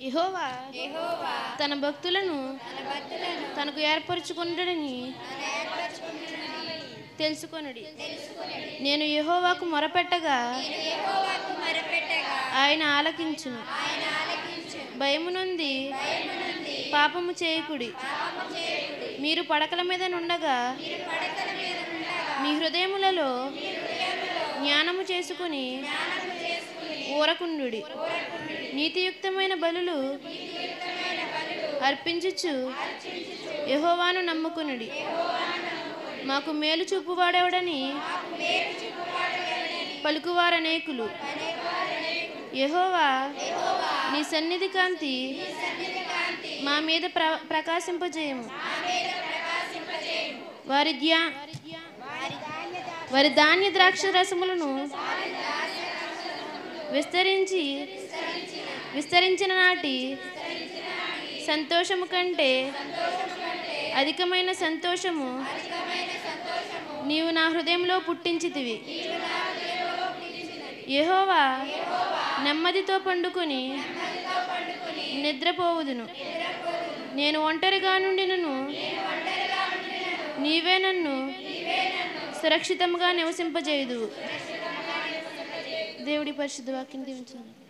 యెహోవా తన భక్తులను తనకు ఏర్పరచుకొనుడని తెలుసుకొనుడి. నేను యెహోవాకు మొరపెట్టగా ఆయన ఆలకించును. భయము నుండి పాపము చేయకుడి. మీరు పడకల మీద నుండగా మీ హృదయములలో జ్ఞానము చేసుకుని ఊరకుండుడి. నీతియుక్తమైన బలులు అర్పించుచు యెహోవాను నమ్ముకొనుడి. మాకు మేలు చూపువాడెవడని పలుకువారనేకులు. యెహోవా నీ సన్నిధి కాంతి మా మీద ప్రకాశింపజేయము. వారి ధాన్య ద్రాక్ష రసములను విస్తరించిన నాటి సంతోషము కంటే అధికమైన సంతోషము నీవు నా హృదయంలో పుట్టించితివి. యెహోవా నెమ్మదితో పండుకొని నిద్రపోవుదును. నేను ఒంటరిగా నుండినను నీవే నన్ను సురక్షితంగా నివసింపజేయుదువు. దేవుడి పరిశుద్ధ వాక్యం దీవించండి.